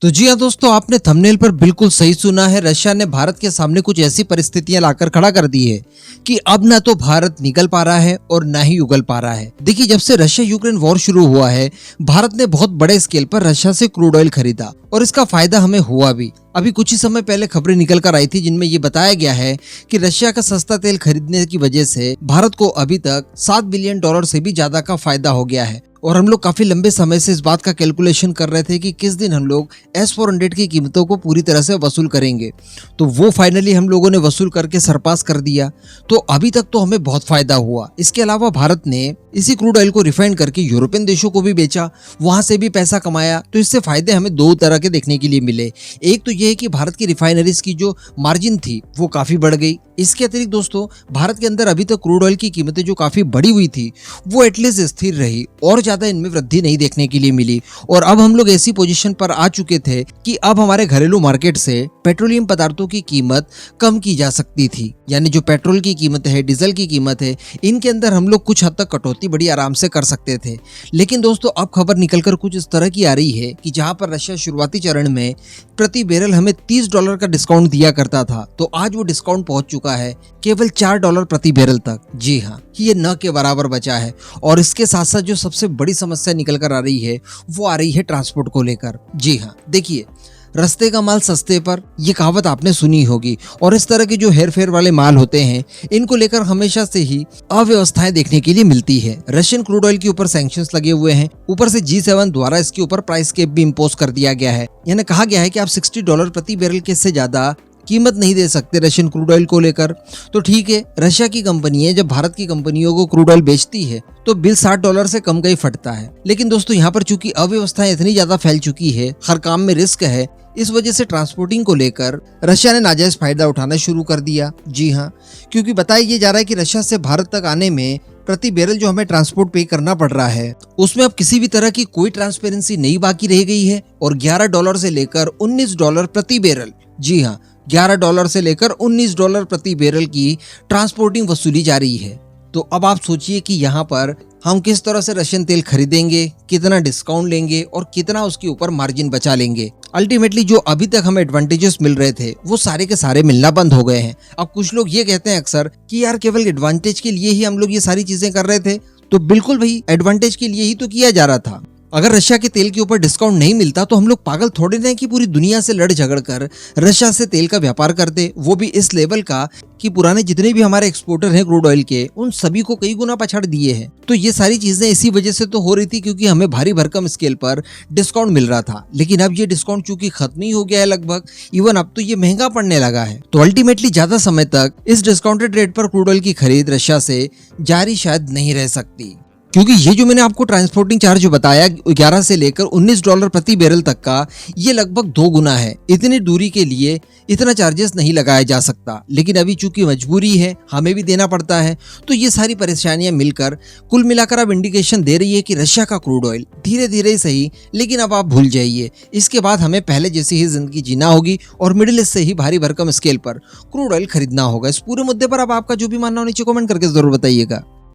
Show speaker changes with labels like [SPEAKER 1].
[SPEAKER 1] तो जी हाँ दोस्तों, आपने थंबनेल पर बिल्कुल सही सुना है। रशिया ने भारत के सामने कुछ ऐसी परिस्थितियां लाकर खड़ा कर दी है कि अब ना तो भारत निकल पा रहा है और ना ही उगल पा रहा है। देखिए, जब से रशिया यूक्रेन वॉर शुरू हुआ है, भारत ने बहुत बड़े स्केल पर रशिया से क्रूड ऑयल खरीदा और इसका फायदा हमें हुआ भी। अभी कुछ ही समय पहले खबरें निकल कर आई थी जिनमें ये बताया गया है कि रशिया का सस्ता तेल खरीदने की वजह से भारत को अभी तक $7 बिलियन से भी ज्यादा का फायदा हो गया है। और हम लोग काफी लंबे समय से इस बात का कैलकुलेशन कर रहे थे कि किस दिन हम लोग S-400 की कीमतों को पूरी तरह से वसूल करेंगे, तो वो फाइनली हम लोगों ने वसूल करके सरपास कर दिया। तो अभी तक तो हमें बहुत फायदा हुआ। इसके अलावा भारत ने इसी क्रूड ऑयल को रिफाइन करके यूरोपियन देशों को भी बेचा, वहां से भी पैसा कमाया। तो इससे फायदे हमें दो तरह के देखने के लिए मिले। एक तो ये है कि भारत की रिफाइनरीज की जो मार्जिन थी वो काफी बढ़ गई। इसके अतिरिक्त दोस्तों, भारत के अंदर अभी तक क्रूड ऑयल की कीमतें जो काफी बढ़ी हुई थी वो एटलीस्ट स्थिर रही और ज्यादा इनमें वृद्धि नहीं देखने के लिए मिली। और अब हम लोग ऐसी पोजीशन पर आ चुके थे कि अब हमारे घरेलू मार्केट से पेट्रोलियम पदार्थों की कीमत कम की जा सकती थी। यानी जो पेट्रोल की कीमत है, डीजल की कीमत है, इनके अंदर हम लोग कुछ हद तक कटौती बड़ी आराम से कर सकते थे। लेकिन दोस्तों, अब खबर निकलकर कुछ इस तरह की आ रही है कि जहां पर रशिया शुरुआती चरण में प्रति बैरल हमें $30 का डिस्काउंट दिया करता था, तो आज वो डिस्काउंट पहुंच चुका है केवल $4 प्रति बैरल तक। जी हाँ, ये न के बराबर बचा है। और इसके साथ साथ जो सबसे बड़ी समस्या निकल कर आ रही है वो आ रही है ट्रांसपोर्ट को लेकर। जी हाँ, देखिए, रस्ते का माल सस्ते पर, ये कहावत आपने सुनी होगी। और इस तरह के जो हेर फेर वाले माल होते हैं, इनको लेकर हमेशा से ही अव्यवस्थाएं देखने के लिए मिलती है। रशियन क्रूड ऑयल के ऊपर सैंक्शंस लगे हुए हैं, ऊपर से G7 द्वारा इसके ऊपर प्राइस कैप भी इम्पोज कर दिया गया है। यानी कहा गया है कि आप $60 प्रति बैरल के से ज्यादा कीमत नहीं दे सकते रशियन क्रूड ऑयल को लेकर। तो ठीक है, रशिया की कंपनी है, जब भारत की कंपनियों को क्रूड ऑयल बेचती है तो बिल $60 से कम का ही फटता है। लेकिन दोस्तों, यहाँ पर चूंकि अव्यवस्थाएं इतनी ज्यादा फैल चुकी है, हर काम में रिस्क है, इस वजह से ट्रांसपोर्टिंग को लेकर रशिया ने नाजायज फायदा उठाना शुरू कर दिया। जी हाँ, क्योंकि बताया ये जा रहा है कि रशिया से भारत तक आने में प्रति बैरल जो हमें ट्रांसपोर्ट पे करना पड़ रहा है, उसमें अब किसी भी तरह की कोई ट्रांसपेरेंसी नहीं बाकी रह गई है। और $11 से लेकर $19 प्रति बैरल, जी हाँ, $11 से लेकर $19 प्रति बैरल की ट्रांसपोर्टिंग वसूली जा रही है। तो अब आप सोचिए कि यहाँ पर हम किस तरह से रशियन तेल खरीदेंगे, कितना डिस्काउंट लेंगे और कितना उसके ऊपर मार्जिन बचा लेंगे। अल्टीमेटली जो अभी तक हमें एडवांटेजेस मिल रहे थे वो सारे के सारे मिलना बंद हो गए हैं। अब कुछ लोग ये कहते हैं अक्सर कि यार केवल एडवांटेज के लिए ही हम लोग ये सारी चीजें कर रहे थे। तो बिल्कुल भाई, एडवांटेज के लिए ही तो किया जा रहा था। अगर रशिया के तेल के ऊपर डिस्काउंट नहीं मिलता तो हम लोग पागल थोड़े नहीं कि पूरी दुनिया से लड़ झगड़ कर रशिया से तेल का व्यापार करते, वो भी इस लेवल का कि पुराने जितने भी हमारे एक्सपोर्टर हैं क्रूड ऑयल के, उन सभी को कई गुना पछाड़ दिए हैं। तो ये सारी चीजें इसी वजह से तो हो रही थी क्योंकि हमें भारी भरकम स्केल पर डिस्काउंट मिल रहा था। लेकिन अब ये डिस्काउंट चूंकि खत्म ही हो गया है लगभग, इवन अब तो ये महंगा पड़ने लगा है। तो अल्टीमेटली ज्यादा समय तक इस डिस्काउंटेड रेट पर क्रूड ऑयल की खरीद रशिया से जारी शायद नहीं रह सकती, क्योंकि ये जो मैंने आपको ट्रांसपोर्टिंग चार्ज बताया 11 से लेकर $19 प्रति बैरल तक का, ये लगभग 2 गुना है। इतनी दूरी के लिए इतना चार्जेस नहीं लगाया जा सकता, लेकिन अभी चूंकि मजबूरी है, हमें भी देना पड़ता है। तो ये सारी परेशानियां मिलकर कुल मिलाकर अब इंडिकेशन दे रही है कि रशिया का क्रूड ऑयल धीरे धीरे ही सही, लेकिन अब आप भूल जाइए, इसके बाद हमें पहले जैसी ही जिंदगी जीना होगी और मिडिल ईस्ट से ही भारी भरकम स्केल पर क्रूड ऑयल खरीदना होगा। इस पूरे मुद्दे पर अब आपका जो भी मानना हो नीचे कमेंट करके जरूर बताइएगा।